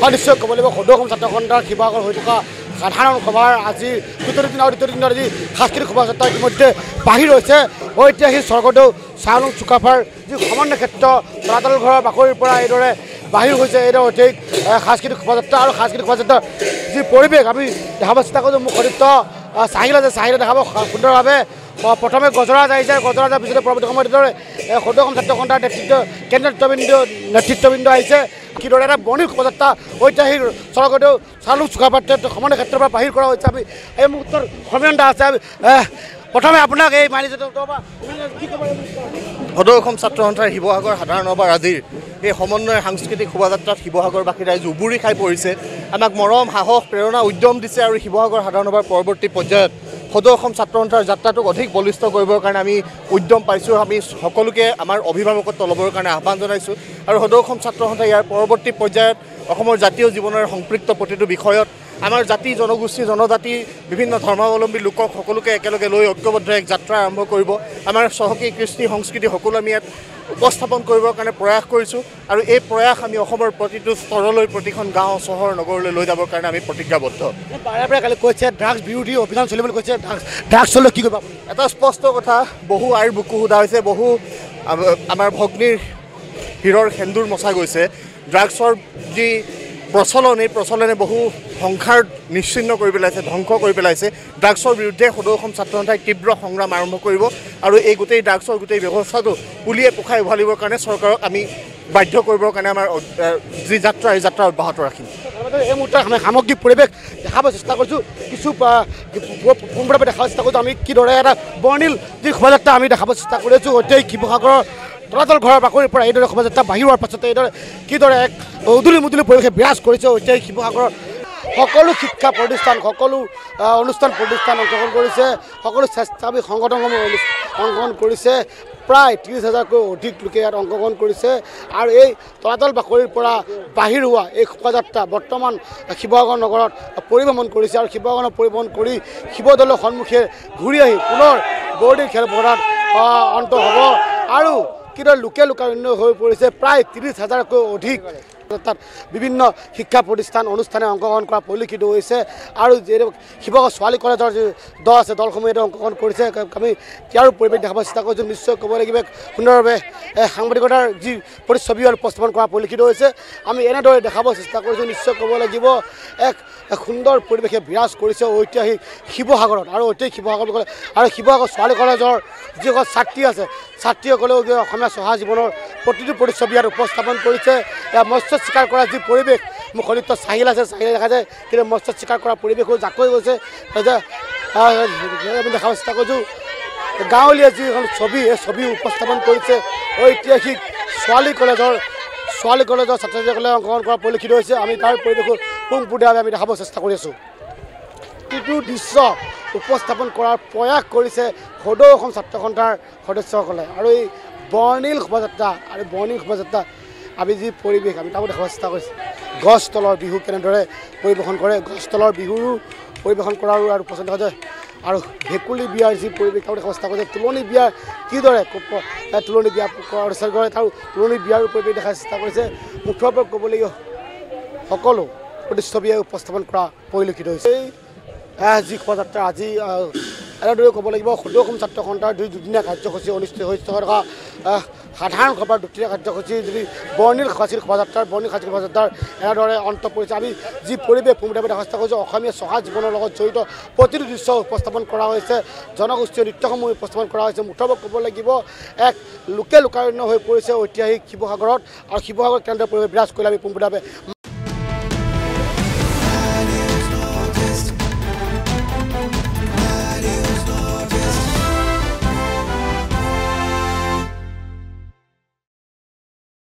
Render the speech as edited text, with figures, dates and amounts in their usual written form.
নিশ্চয় ক'ব লাগিব সদৌ অসম ছাত্ৰ সন্থাৰ শিৱসাগৰ হৈ থকা সাধাৰণ সভাৰ আজি দ্বিতীয় দিন আৰু দ্বিতীয় দিনত আজি সাংস্কৃতিক শোভাযাত্ৰা ইতিমধ্যে বাহিৰ হৈছে ঐতিহাসিক স্বৰ্গদেউ চাহ আলম চুকাফাৰ যি সমন্বয় ক্ষেত্ৰ তলাতল ঘৰৰ বাকৰিৰ পৰা এইদৰে বাহিৰ হৈছে এইদৰে অধিক সাংস্কৃতিক শোভাযাত্ৰা আৰু সাংস্কৃতিক শোভাযাত্ৰাৰ যি পৰিৱেশ আমি দেখাব চেষ্টা কৰিছোঁ মোৰ সতীৰ্থ চাহিল আছে চাহিলে দেখাব সুন্দৰভাৱে প্ৰথমে গজৰাজ আহিছে গজৰাজৰ পিছতে পৰৱৰ্তী সময়ত এইদৰে সদৌ অসম ছাত্ৰ সন্থাৰ কেন্দ্ৰীয় নেতৃত্ববৃন্দ আহিছে কিদৰে এটা বৰ্ণিল শোভাযাত্ৰা ঐতিহাসিক স্বৰ্গদেউ চাহ আলম চুকাফাৰ সমন্বয় ক্ষেত্ৰৰ পৰা বাহিৰ কৰা হৈছে আমি এই মুহূৰ্তৰ সমিয়ন্তা আছে প্ৰথমে আপোনাক এই মানি কি ক'ব সদৌ অসম ছাত্ৰ সন্থাৰ শিৱসাগৰ সাধাৰণ সভাৰ আজিৰ এই সমন্বয় সাংস্কৃতিক শোভাযাত্ৰাত শিৱসাগৰবাসী ৰাইজ উবুৰি খাই পৰিছে আমাক মৰম সাহস প্ৰেৰণা উদ্যম দিছে আৰু শিৱসাগৰ সাধাৰণ সভাৰ পৰৱৰ্তী পৰ্যায়ত সদৌ অসম ছাত্ৰ সন্থাৰ যাত্ৰাটোক অধিক বলিষ্ঠ কৰিবৰ কাৰণে আমি উদ্যম পাইছোঁ আমি সকলোকে আমাৰ অভিভাৱকত্ব ল'বৰ কাৰণে আহ্বান জনাইছোঁ আৰু সদৌ অসম ছাত্ৰ সন্থাই ইয়াৰ পৰৱৰ্তী পৰ্যায়ত অসমৰ জাতীয় জীৱনৰ সম্পৃক্ত প্ৰতিটো বিষয়ত আমাৰ জাতি জনগোষ্ঠী জনজাতি বিভিন্ন ধৰ্মাৱলম্বী লোকক সকলোকে একেলগে লৈ ঐক্যবদ্ধ এক যাত্ৰা আৰম্ভ কৰিব আমাৰ চহকী কৃষ্টি সংস্কৃতি সকলো আমি ইয়াত উপস্থাপন কৰিবৰ কাৰণে প্ৰয়াস কৰিছোঁ আৰু এই প্ৰয়াস আমি অসমৰ প্ৰতিটো স্তৰলৈ প্ৰতিখন গাঁও চহৰ নগৰলৈ লৈ যাবৰ কাৰণে আমি প্ৰতিজ্ঞাবদ্ধ বাৰে বাৰে কালি কৈছে ড্ৰাগছ বিৰোধী অভিযান চলিবলৈ কৈছে ড্ৰাগছ চলিলে কি কৰিব এটা স্পষ্ট কথা বহু আইৰ বুকু সোধা হৈছে বহু আমাৰ ভগ্নীৰ হীৰৰ সেন্দুৰ মচা গৈছে ড্ৰাগছৰ যি প্ৰচলন এই প্ৰচলনে বহু সংসাৰ নিশ্চিন্ন কৰি পেলাইছে ধ্বংস কৰি পেলাইছে ড্ৰাগছৰ বিৰুদ্ধে সদৌ অসম ছাত্ৰ সন্থাই তীব্ৰ সংগ্ৰাম আৰম্ভ কৰিব আৰু এই গোটেই ড্ৰাগছৰ গোটেই ব্যৱস্থাটো পুলিয়ে পোখাই উভালিবৰ কাৰণে চৰকাৰক আমি বাধ্য কৰিবৰ কাৰণে আমাৰ যি যাত্ৰা এই যাত্ৰা অব্যাহত ৰাখিম এই মুহূৰ্তত আমি সামগ্ৰিক পৰিৱেশ দেখাব চেষ্টা কৰিছোঁ কিছু পোনপটীয়াকৈ দেখাব চেষ্টা কৰিছোঁ আমি কিদৰে এটা বৰ্ণিল যি শোভাযাত্ৰা আমি দেখাব চেষ্টা কৰি আছোঁ ঐতিহাসিক শিৱসাগৰৰ তলাতল ঘৰৰ বাকৰিৰ পৰা এইদৰে শোভাযাত্ৰা বাহিৰ হোৱাৰ পাছতে এইদৰে কিদৰে এক উদুলি মুদুলি পৰিৱেশে বিৰাজ কৰিছে ঐতিহাসিক শিৱসাগৰৰ সকলো শিক্ষা প্ৰতিষ্ঠান সকলো অনুষ্ঠান প্ৰতিষ্ঠান অংশগ্ৰহণ কৰিছে সকলো স্বেচ্ছাসেৱী সংগঠনসমূহ অংশগ্ৰহণ কৰিছে প্ৰায় 30,000কৈ অধিক লোকে ইয়াত অংশগ্ৰহণ কৰিছে আৰু এই তলাতল বাকৰিৰ পৰা বাহিৰ হোৱা এই শোভাযাত্ৰা বৰ্তমান শিৱসাগৰ নগৰত পৰিভ্ৰমণ কৰিছে আৰু শিৱসাগৰত পৰিভ্ৰমণ কৰি শিৱদৌলৰ সন্মুখে ঘূৰি আহি পুনৰ বৰদিন খেলপথাৰত অন্ত হ'ব আৰু কিদৰে লোকে লোকাৰণ্য হৈ পৰিছে প্ৰায় 30,000কৈ অধিক তাত বিভিন্ন শিক্ষা প্ৰতিষ্ঠান অনুষ্ঠানে অংশগ্ৰহণ কৰা পৰিলক্ষিত হৈছে আৰু শিৱসাগৰ ছোৱালী কলেজৰ যি দল আছে দলসমূহে অংশগ্ৰহণ কৰিছে আমি ইয়াৰ পৰিৱেশ দেখাব চেষ্টা কৰিছোঁ নিশ্চয় ক'ব লাগিব সুন্দৰভাৱে সাংবাদিকতাৰ যি প্ৰতিচ্ছবি উপস্থাপন কৰা পৰিলক্ষিত হৈছে আমি এনেদৰে দেখাব চেষ্টা কৰিছোঁ নিশ্চয় ক'ব লাগিব এক সুন্দৰ পৰিৱেশে বিৰাজ কৰিছে ঐতিহাসিক শিৱসাগৰত আৰু ঐতিহাসিক শিৱসাগৰ আৰু শিৱসাগৰ ছোৱালী কলেজৰ যিসকল ছাত্ৰী আছে ছাত্ৰীসকলেও অসমীয়া চহা জীৱনৰ প্ৰতিটো প্ৰতিচ্ছবি ইয়াত উপস্থাপন কৰিছে মৎস্য চিকাৰ কৰা যি পৰিৱেশ মোৰ সতীৰ্থ চাহিল আছে চাহিলে দেখা যায় কিন্তু মৎস্য চিকাৰ কৰা পৰিৱেশো জাকৈ গৈছে আমি দেখাব চেষ্টা কৰিছোঁ গাঁৱলীয়া যিখন ছবি এই ছবি উপস্থাপন কৰিছে ঐতিহাসিক ছোৱালী কলেজৰ ছাত্ৰ ছাত্ৰীসকলে অংশগ্ৰহণ কৰা পৰিলক্ষিত হৈছে আমি তাৰ পৰিৱেশো পোনপটীয়াভাৱে আমি দেখাব চেষ্টা কৰি আছোঁ প্ৰতিটো দৃশ্য উপস্থাপন কৰাৰ প্ৰয়াস কৰিছে সদৌ অসম ছাত্ৰ সন্থাৰ সদস্যসকলে আৰু এই বৰ্ণিল শোভাযাত্ৰা আমি যি পৰিৱেশ আমি তাকো দেখাব চেষ্টা কৰিছোঁ গছ তলৰ বিহু কেনেদৰে পৰিৱেশন কৰে গছ তলৰ বিহুৰো পৰিৱেশন কৰাৰো আৰু পচন্দ দেখা যায় আৰু ভেকুলী বিয়াৰ যি পৰিৱেশ তাকো দেখাব চেষ্টা কৰিছে তুলনি বিয়াৰ কিদৰে তুলনি বিয়া অনুষ্ঠিত কৰে তাৰ তুলনি বিয়াৰো পৰিৱেশ দেখাৰ চেষ্টা কৰিছে মুঠৰ ওপৰত ক'বলগীয়া সকলো প্ৰতিচ্ছবিয়ে উপস্থাপন কৰা পৰিলক্ষিত হৈছে যি শোভাযাত্ৰা আজি এনেদৰে ক'ব লাগিব সদৌ অসম ছাত্ৰ সন্থাৰ দুদিনীয়া কাৰ্যসূচী অনুষ্ঠিত হৈ থকা সাধাৰণ সভাৰ দুদিনীয়া কাৰ্যসূচী যদি বৰ্ণিল সাংস্কৃতিক শোভাযাত্ৰাৰ এনেদৰে অন্ত পৰিছে আমি যি পৰিৱেশ পোনপটীয়াকৈ দেখা চেষ্টা কৰিছোঁ অসমীয়া চহা জীৱনৰ লগত জড়িত প্ৰতিটো দৃশ্য উপস্থাপন কৰা হৈছে জনগোষ্ঠীয় নৃত্যসমূহ উপস্থাপন কৰা হৈছে মুঠৰ ক'ব লাগিব এক লোকে লোকাৰণ্য হৈ পৰিছে ঐতিহাসিক শিৱসাগৰত আৰু শিৱসাগৰত কেনেদৰে পৰিৱেশ বিৰাজ কৰিলে আমি পোনপটীয়াকৈ